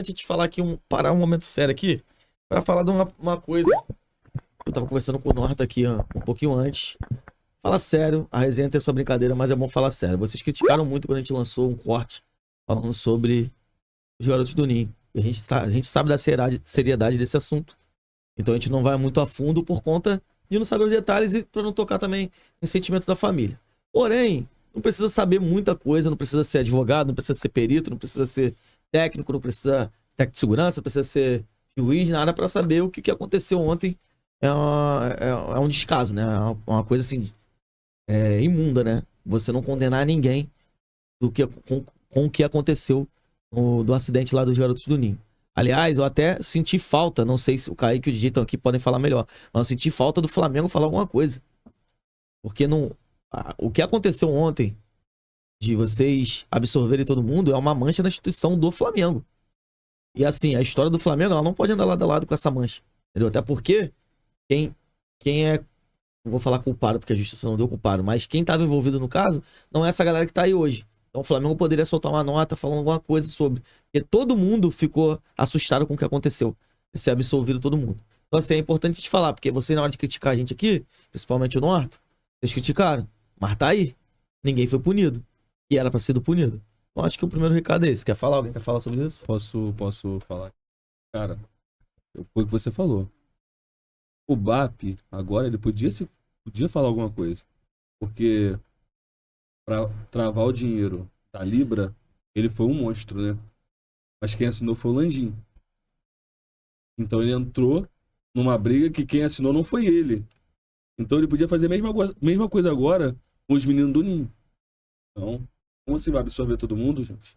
A gente falar aqui, parar um momento sério aqui, para falar de uma coisa. Eu tava conversando com o Norta aqui, ó, um pouquinho antes. Fala sério, a resenha tem sua brincadeira, mas é bom falar sério. Vocês criticaram muito quando a gente lançou um corte falando sobre os garotos do Ninho. E a gente sabe da seriedade desse assunto. Então a gente não vai muito a fundo por conta de não saber os detalhes e para não tocar também no sentimento da família. Porém, não precisa saber muita coisa, não precisa ser advogado, não precisa ser perito, não precisa ser técnico, não precisa ser técnico de segurança, não precisa ser juiz, nada para saber o que aconteceu ontem. É um descaso, né? É uma coisa assim, imunda, né? Você não condenar ninguém com o que aconteceu do acidente lá dos garotos do Ninho. Aliás, eu até senti falta, não sei se o Kaique e o DJ estão aqui, podem falar melhor, mas eu senti falta do Flamengo falar alguma coisa. Porque o que aconteceu ontem, de vocês absorverem todo mundo, é uma mancha na instituição do Flamengo. E assim, a história do Flamengo, ela não pode andar lado a lado com essa mancha. Entendeu? Até porque quem é, não vou falar culpado, porque a justiça não deu culpado, mas quem estava envolvido no caso, não é essa galera que tá aí hoje. Então o Flamengo poderia soltar uma nota falando alguma coisa sobre. Porque todo mundo ficou assustado com o que aconteceu. E ser absolvido todo mundo. Então assim, é importante te falar, porque você na hora de criticar a gente aqui, principalmente o Norte, vocês criticaram. Mas tá aí. Ninguém foi punido. E era pra ser punido. Então acho que o primeiro recado é esse. Quer falar? Alguém quer falar sobre isso? Posso falar? Cara, foi o que você falou. O BAP, agora, ele podia falar alguma coisa. Porque pra travar o dinheiro da Libra, ele foi um monstro, né? Mas quem assinou foi o Landim. Então ele entrou numa briga que quem assinou não foi ele. Então ele podia fazer a mesma coisa agora com os meninos do Ninho. Então, como você vai absorver todo mundo, gente?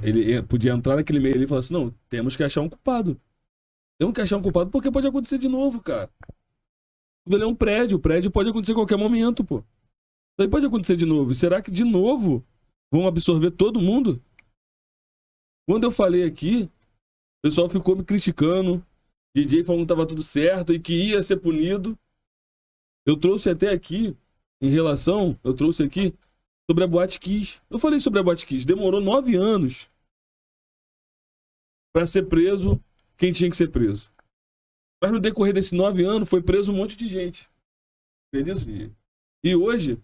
Ele podia entrar naquele meio ali e falar assim, não, temos que achar um culpado. Temos que achar um culpado porque pode acontecer de novo, cara. Tudo ali é um prédio, o prédio pode acontecer a qualquer momento, pô. Isso aí pode acontecer de novo. E será que de novo vão absorver todo mundo? Quando eu falei aqui, o pessoal ficou me criticando, DJ falando que tava tudo certo e que ia ser punido. Eu trouxe até aqui, eu trouxe aqui sobre a Boate Kiss. Eu falei sobre a Boate Kiss. Demorou 9 anos para ser preso quem tinha que ser preso. Mas no decorrer desses 9 anos foi preso um monte de gente. Entendeu? E hoje,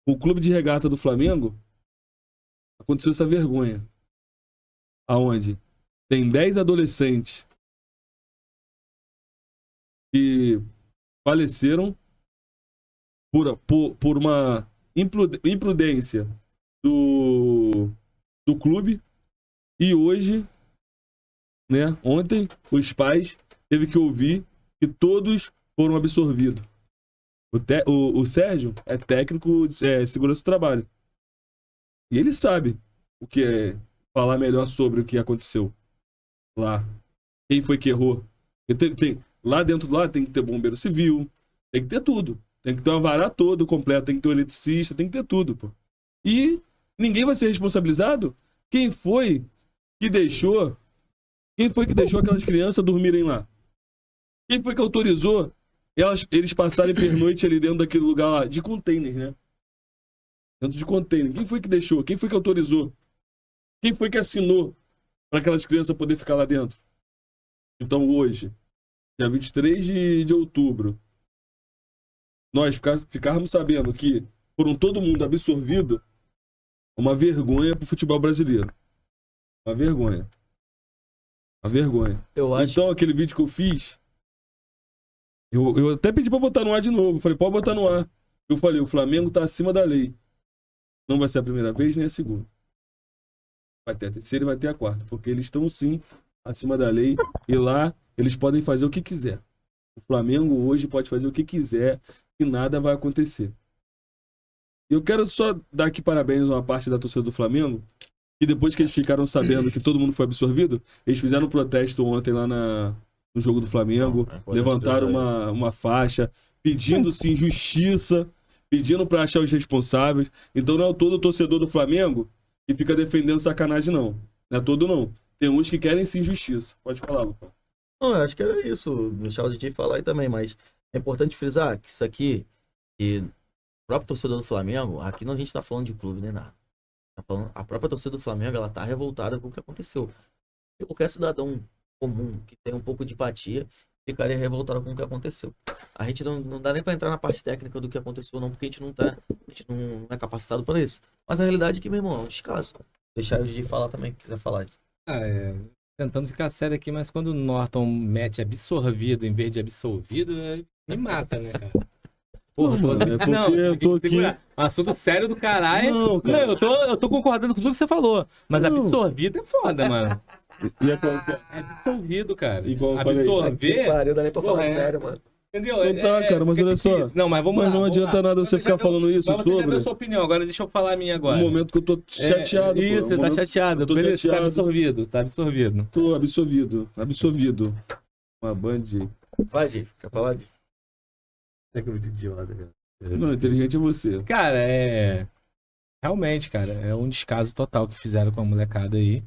o clube de regata do Flamengo, aconteceu essa vergonha. Aonde tem 10 adolescentes que faleceram por uma imprudência do clube. E hoje, né, ontem, os pais teve que ouvir que todos foram absorvidos. O Sérgio é técnico de segurança do trabalho. E ele sabe o que é falar melhor sobre o que aconteceu lá. Quem foi que errou. Lá dentro tem que ter bombeiro civil, tem que ter tudo. Tem que ter uma vara toda completa, tem que ter um eletricista, tem que ter tudo, pô. E ninguém vai ser responsabilizado? Quem foi que deixou aquelas crianças dormirem lá? Quem foi que autorizou eles passarem pernoite ali dentro daquele lugar lá, de container, né? Dentro de container. Quem foi que deixou? Quem foi que autorizou? Quem foi que assinou para aquelas crianças poder ficar lá dentro? Então hoje, dia 23 de outubro, nós ficarmos sabendo que foram todo mundo absorvido, uma vergonha pro futebol brasileiro. Uma vergonha. Uma vergonha. Então, aquele vídeo que eu fiz, eu até pedi pra botar no ar de novo. Falei, pode botar no ar. Eu falei, o Flamengo tá acima da lei. Não vai ser a primeira vez, nem a segunda. Vai ter a terceira e vai ter a quarta. Porque eles estão, sim, acima da lei. E lá, eles podem fazer o que quiser. O Flamengo hoje pode fazer o que quiser e nada vai acontecer. Eu quero só dar aqui parabéns a uma parte da torcida do Flamengo, que depois que eles ficaram sabendo que todo mundo foi absorvido, eles fizeram um protesto ontem lá no jogo do Flamengo, levantaram uma faixa, pedindo sim justiça, pedindo para achar os responsáveis. Então não é todo torcedor do Flamengo que fica defendendo sacanagem, não. Não é todo, não. Tem uns que querem sim justiça. Pode falar, Lucas. Não, eu acho que era isso. Deixar o DJ falar aí também, mas é importante frisar que isso aqui, e o próprio torcedor do Flamengo, aqui não a gente tá falando de clube nem nada. Tá falando, a própria torcida do Flamengo, ela tá revoltada com o que aconteceu. E qualquer cidadão comum que tem um pouco de empatia ficaria revoltado com o que aconteceu. A gente não dá nem pra entrar na parte técnica do que aconteceu, não, porque a gente não é capacitado para isso. Mas a realidade é que, meu irmão, é um descaso. Deixar o Gigi falar também, que quiser falar. Tentando ficar sério aqui, mas quando o Norton mete absorvido em vez de absolvido, me mata, né, cara? Porra, Não, mano, é porque eu tô aqui... Assunto sério do caralho. Não, cara. Eu tô concordando com tudo que você falou. Mas Não. absorvido é foda, mano. E É absorvido, cara. Igual eu falei. Absorver. Pariu, dá nem pra falar Porra, sério, mano. Entendeu? Não tá, cara, mas fica olha só. difícil. Não, mas vamos Mas lá. não vamos adianta lá. nada você ficar falando isso Mas você já sobre... deu sua opinião, agora deixa eu falar a minha agora. No momento que eu tô chateado, Isso, pô. você tá chateado. eu tô Beleza, chateado. tá absorvido. Tá absorvido. Tô absorvido. Uma band. Vai, Gigi, quer falar, Gigi? É que muito idiota, cara. Não, inteligente é você. Cara, realmente, cara, é um descaso total que fizeram com a molecada aí.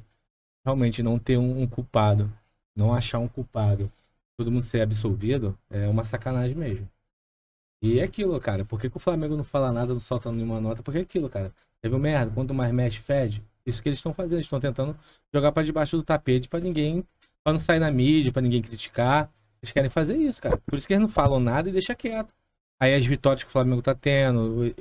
Realmente não ter um culpado, não achar um culpado, todo mundo ser absolvido, é uma sacanagem mesmo. E é aquilo, cara, por que o Flamengo não fala nada, não solta nenhuma nota? Porque é aquilo, cara, teve um merda, quanto mais mexe, fede. Isso que eles estão fazendo, eles estão tentando jogar pra debaixo do tapete pra não sair na mídia, pra ninguém criticar. Eles querem fazer isso, cara. Por isso que eles não falam nada e deixam quieto. Aí as vitórias que o Flamengo tá tendo,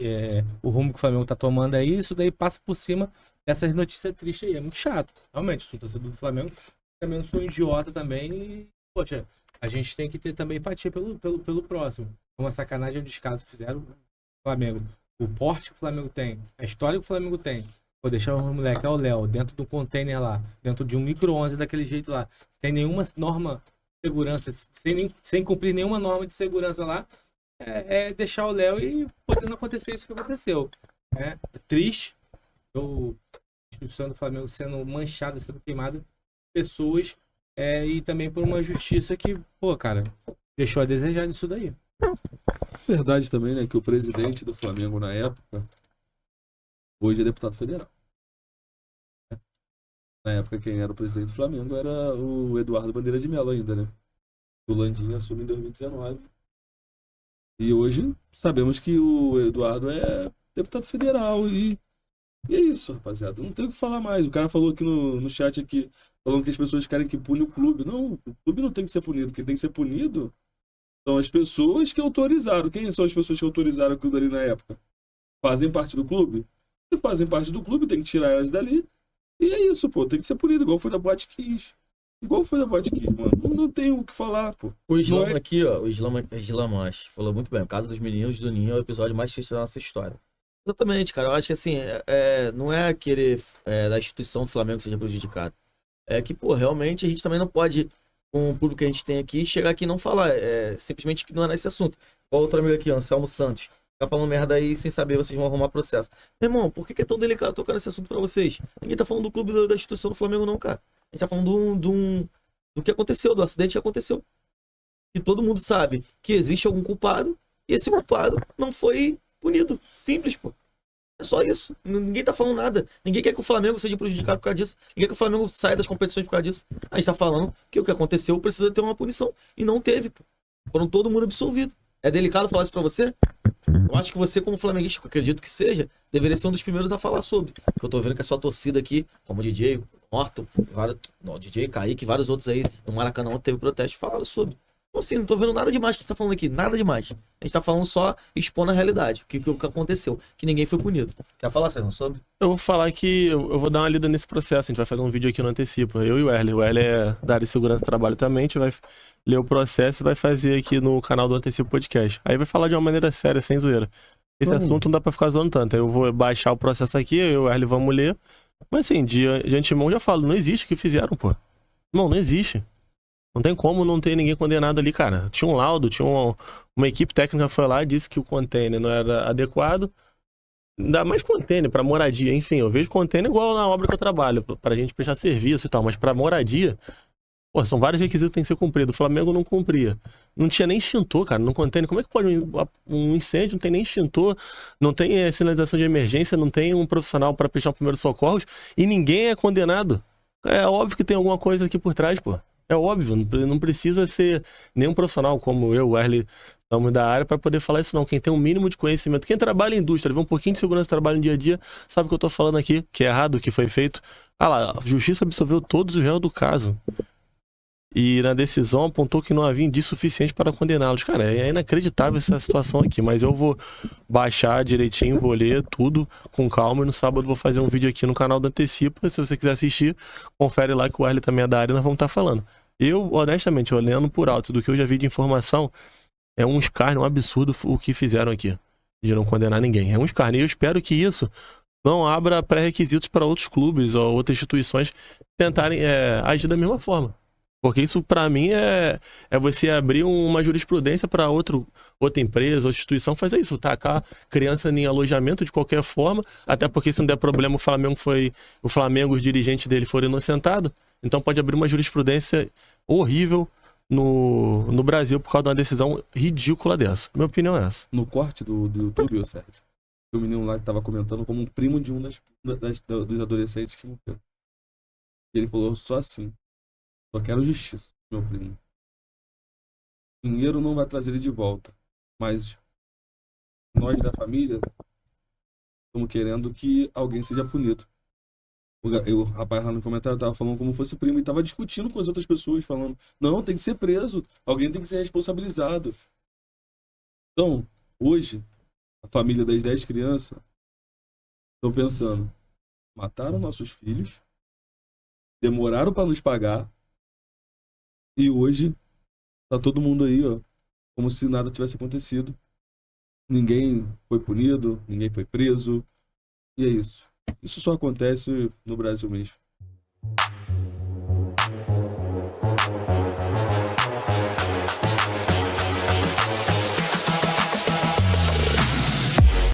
o rumo que o Flamengo tá tomando é isso, daí passa por cima dessas notícias tristes aí. É muito chato. Realmente, sou torcedor do Flamengo, também não sou um idiota também e, poxa, a gente tem que ter também empatia pelo próximo. Uma sacanagem é o descaso que fizeram o Flamengo. O porte que o Flamengo tem, a história que o Flamengo tem. Pô, deixar o moleque, o Léo, dentro do container lá, dentro de um micro-ondas daquele jeito lá, sem nenhuma norma de segurança, sem cumprir nenhuma norma de segurança lá, deixar o Léo e podendo acontecer isso que aconteceu. É triste a instituição do Flamengo sendo manchada, sendo queimada, pessoas e também por uma justiça que, pô, cara, deixou a desejar disso daí. Verdade também, né, que o presidente do Flamengo na época, hoje é deputado federal. Na época quem era o presidente do Flamengo era o Eduardo Bandeira de Mello ainda, né? O Landim assume em 2019. E hoje sabemos que o Eduardo é deputado federal e é isso, rapaziada. Não tem o que falar mais. O cara falou aqui no chat aqui, falando que as pessoas querem que pune o clube. Não, o clube não tem que ser punido. Quem tem que ser punido são as pessoas que autorizaram. Quem são as pessoas que autorizaram aquilo dali na época? Fazem parte do clube? Se fazem parte do clube, tem que tirar elas dali. E é isso, pô. Tem que ser punido, igual foi da Boate Kiss. Igual foi da Boate Kiss, mano. Não tem o que falar, pô. O Islam aqui, ó, o Islam falou muito bem. O caso dos meninos do Ninho é o episódio mais triste da nossa história. Exatamente, cara. Eu acho que assim, não é querer da instituição do Flamengo que seja prejudicado. É que, pô, realmente a gente também não pode, com o público que a gente tem aqui, chegar aqui e não falar. Simplesmente ignorar esse assunto. Igual outro amigo aqui, Anselmo Santos. Tá falando merda aí sem saber, vocês vão arrumar processo. Meu irmão, por que é tão delicado tocar nesse assunto pra vocês? Ninguém tá falando do clube da instituição do Flamengo, não, cara. A gente tá falando do que aconteceu, do acidente que aconteceu. E todo mundo sabe que existe algum culpado e esse culpado não foi punido. Simples, pô. É só isso. Ninguém tá falando nada. Ninguém quer que o Flamengo seja prejudicado por causa disso. Ninguém quer que o Flamengo saia das competições por causa disso. A gente tá falando que o que aconteceu precisa ter uma punição. E não teve, pô. Foram todo mundo absolvido. É delicado falar isso pra você? Eu acho que você, como flamenguista, que eu acredito que seja, deveria ser um dos primeiros a falar sobre. Porque eu tô vendo que a sua torcida aqui, como o DJ Norton, DJ Kaique, vários outros aí no Maracanã ontem teve protesto e falaram sobre. Então, assim, não tô vendo nada demais que a gente tá falando aqui, nada demais. A gente tá falando só expondo a realidade, o que aconteceu, que ninguém foi punido. Quer falar, Sérgio, sobre? Eu vou falar que eu vou dar uma lida nesse processo. A gente vai fazer um vídeo aqui no Antecipo. Eu e o Erle. O Erle é da área de segurança do trabalho também. A gente vai ler o processo e vai fazer aqui no canal do Antecipo Podcast. Aí vai falar de uma maneira séria, sem zoeira. Esse assunto não dá pra ficar zoando tanto. Aí eu vou baixar o processo aqui, eu e o Erle vamos ler. Mas assim, de antemão já falo, não existe o que fizeram, pô. Não existe. Não tem como não ter ninguém condenado ali, cara. Tinha um laudo, tinha uma equipe técnica foi lá e disse que o container não era adequado. Ainda mais container pra moradia, enfim, eu vejo container igual na obra que eu trabalho, pra gente prestar serviço e tal, mas pra moradia, pô, são vários requisitos que tem que ser cumpridos. O Flamengo não cumpria. Não tinha nem extintor, cara, no container. Como é que pode um incêndio, não tem nem extintor, não tem sinalização de emergência, não tem um profissional pra prestar primeiros socorros e ninguém é condenado? É óbvio que tem alguma coisa aqui por trás, pô. É óbvio, não precisa ser nenhum profissional como eu, o Wesley, estamos da área para poder falar isso não. Quem tem um mínimo de conhecimento, quem trabalha em indústria, vê um pouquinho de segurança de trabalho no dia a dia, sabe o que eu tô falando aqui, que é errado, o que foi feito. Ah lá, a justiça absolveu todos os réus do caso. E na decisão apontou que não havia indício suficiente para condená-los. Cara, é inacreditável essa situação aqui, mas eu vou baixar direitinho, vou ler tudo com calma e no sábado vou fazer um vídeo aqui no canal do Antecipa. Se você quiser assistir, confere lá que o Wesley também é da área e nós vamos estar falando. Eu, honestamente, olhando por alto do que eu já vi de informação, é um escárnio, um absurdo o que fizeram aqui, de não condenar ninguém. É um escárnio. E eu espero que isso não abra pré-requisitos para outros clubes ou outras instituições tentarem agir da mesma forma. Porque isso, para mim, é você abrir uma jurisprudência para outra empresa, outra instituição fazer isso, tacar criança em alojamento de qualquer forma, até porque se não der problema, o Flamengo, os dirigentes dele foram inocentados, então pode abrir uma jurisprudência horrível no Brasil por causa de uma decisão ridícula dessa. Minha opinião é essa. No corte do YouTube, ô Sérgio, o menino lá que tava comentando como um primo de um dos adolescentes que morreu. E ele falou só assim: só quero justiça, meu primo. Dinheiro não vai trazer ele de volta, mas nós da família estamos querendo que alguém seja punido. O rapaz lá no comentário tava falando como fosse primo e tava discutindo com as outras pessoas, falando: não, tem que ser preso, alguém tem que ser responsabilizado. Então, hoje, a família das 10 crianças estão pensando: mataram nossos filhos, demoraram para nos pagar, e hoje tá todo mundo aí, ó, como se nada tivesse acontecido. Ninguém foi punido, ninguém foi preso. E é isso. Isso só acontece no Brasil mesmo.